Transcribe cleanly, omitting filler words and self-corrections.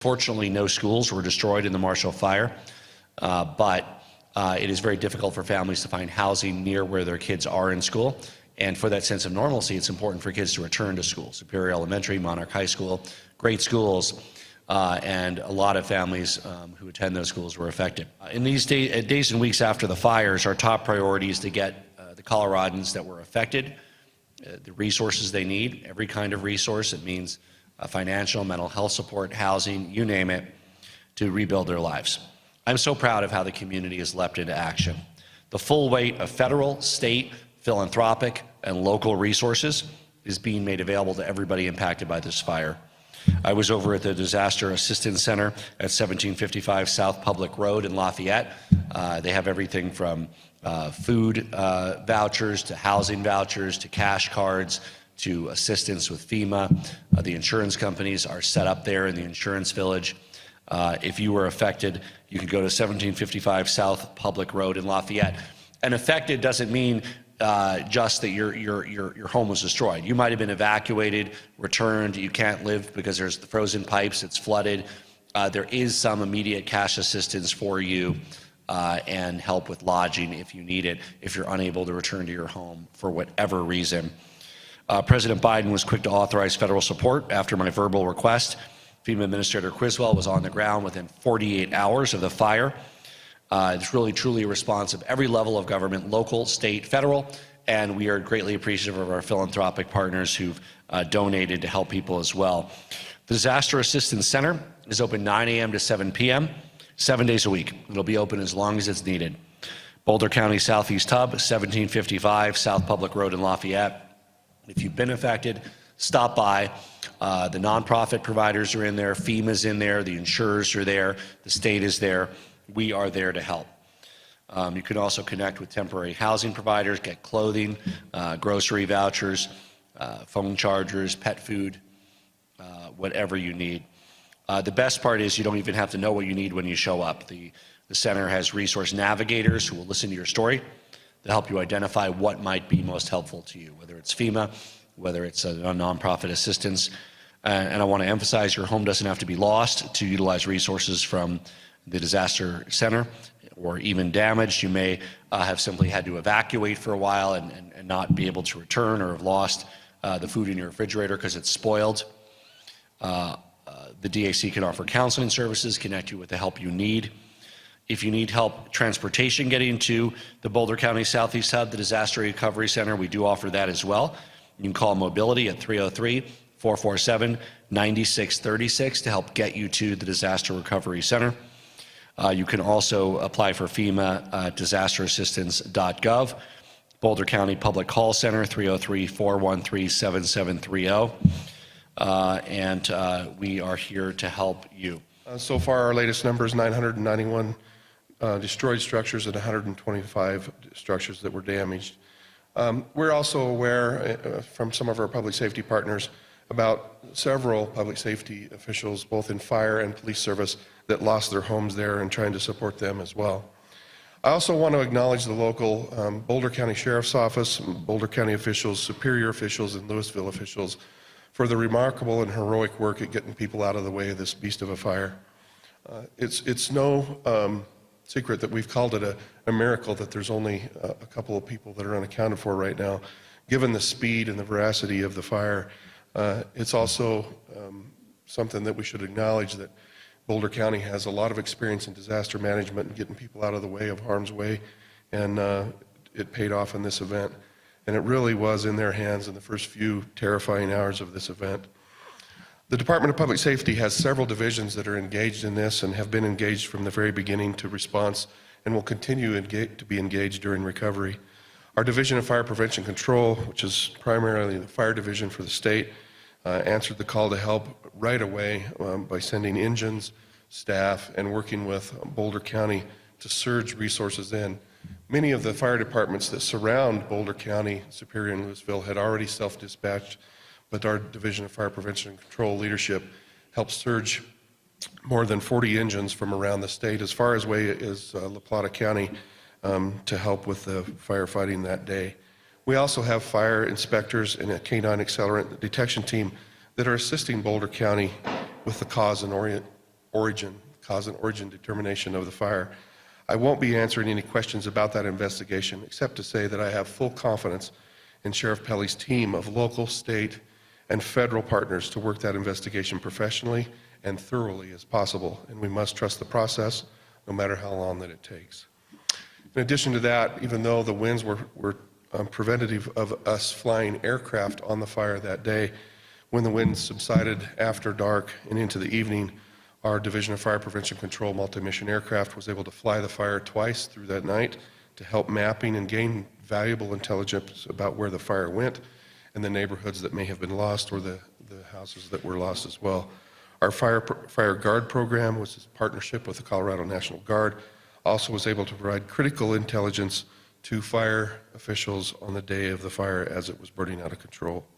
Fortunately, no schools were destroyed in the Marshall Fire, but it is very difficult for families to find housing near where their kids are in school. And for that sense of normalcy, it's important for kids to return to school. Superior Elementary, Monarch High School, great schools, and a lot of families who attend those schools were affected. In these days and weeks after the fires, our top priority is to get the Coloradans that were affected the resources they need, every kind of resource. It means financial, mental health support, housing, you name it, to rebuild their lives. I'm so proud of how the community has leapt into action. The full weight of federal, state, philanthropic, and local resources is being made available to everybody impacted by this fire. I was over at the Disaster Assistance Center at 1755 South Public Road in Lafayette. They have everything from food vouchers to housing vouchers to cash cards to assistance with FEMA. The insurance companies are set up there in the insurance village. If you were affected, you could go to 1755 South Public Road in Lafayette. And affected doesn't mean just that your home was destroyed. You might have been evacuated, returned, you can't live because there's the frozen pipes, it's flooded. There is some immediate cash assistance for you and help with lodging if you need it, if you're unable to return to your home for whatever reason. President Biden was quick to authorize federal support after my verbal request. FEMA Administrator Criswell was on the ground within 48 hours of the fire. It's really, truly a response of every level of government, local, state, federal, and we are greatly appreciative of our philanthropic partners who've donated to help people as well. The Disaster Assistance Center is open 9 a.m. to 7 p.m., 7 days a week. It'll be open as long as it's needed. Boulder County Southeast Hub, 1755 South Public Road in Lafayette. If you've been affected, stop by. The nonprofit providers are in there, FEMA's in there, the insurers are there, the state is there. We are there to help. You can also connect with temporary housing providers, get clothing, grocery vouchers, phone chargers, pet food, whatever you need. The best part is you don't even have to know what you need when you show up. The center has resource navigators who will listen to your story to help you identify what might be most helpful to you, whether it's FEMA, whether it's a nonprofit assistance. And I want to emphasize your home doesn't have to be lost to utilize resources from the Disaster Center or even damaged. You may have simply had to evacuate for a while and not be able to return or have lost the food in your refrigerator because it's spoiled. The DAC can offer counseling services, connect you with the help you need. If you need help transportation getting to the Boulder County Southeast Hub, the Disaster Recovery Center, we do offer that as well. You can call Mobility at 303-447-9636 to help get you to the Disaster Recovery Center. You can also apply for FEMA at disasterassistance.gov. Boulder County Public Call Center, 303-413-7730. And we are here to help you. So far, our latest number is 991 destroyed structures and 125 structures that were damaged. We're also aware from some of our public safety partners about several public safety officials, both in fire and police service, that lost their homes there and trying to support them as well. I also want to acknowledge the local Boulder County Sheriff's Office, Boulder County officials, Superior officials, and Louisville officials for the remarkable and heroic work at getting people out of the way of this beast of a fire. It's no secret that we've called it a miracle that there's only a couple of people that are unaccounted for right now. Given the speed and the veracity of the fire, it's also something that we should acknowledge that Boulder County has a lot of experience in disaster management and getting people out of the way of harm's way, and it paid off in this event. And it really was in their hands in the first few terrifying hours of this event. The Department of Public Safety has several divisions that are engaged in this and have been engaged from the very beginning to response and will continue to be engaged during recovery. Our Division of Fire Prevention Control, which is primarily the fire division for the state, answered the call to help right away by sending engines, staff, and working with Boulder County to surge resources in. Many of the fire departments that surround Boulder County, Superior, and Louisville had already self-dispatched, but our Division of Fire Prevention and Control leadership helped surge more than 40 engines from around the state as far away as La Plata County to help with the firefighting that day. We also have fire inspectors and a canine accelerant detection team that are assisting Boulder County with the cause and cause and origin determination of the fire. I won't be answering any questions about that investigation, except to say that I have full confidence in Sheriff Pelley's team of local, state, and federal partners to work that investigation professionally and thoroughly as possible, and we must trust the process, no matter how long that it takes. In addition to that, even though the winds were preventative of us flying aircraft on the fire that day, when the wind subsided after dark and into the evening, our Division of Fire Prevention Control multi-mission aircraft was able to fly the fire twice through that night to help mapping and gain valuable intelligence about where the fire went and the neighborhoods that may have been lost or the houses that were lost as well. Our Fire Guard program, which is a partnership with the Colorado National Guard, also was able to provide critical intelligence to fire officials on the day of the fire as it was burning out of control.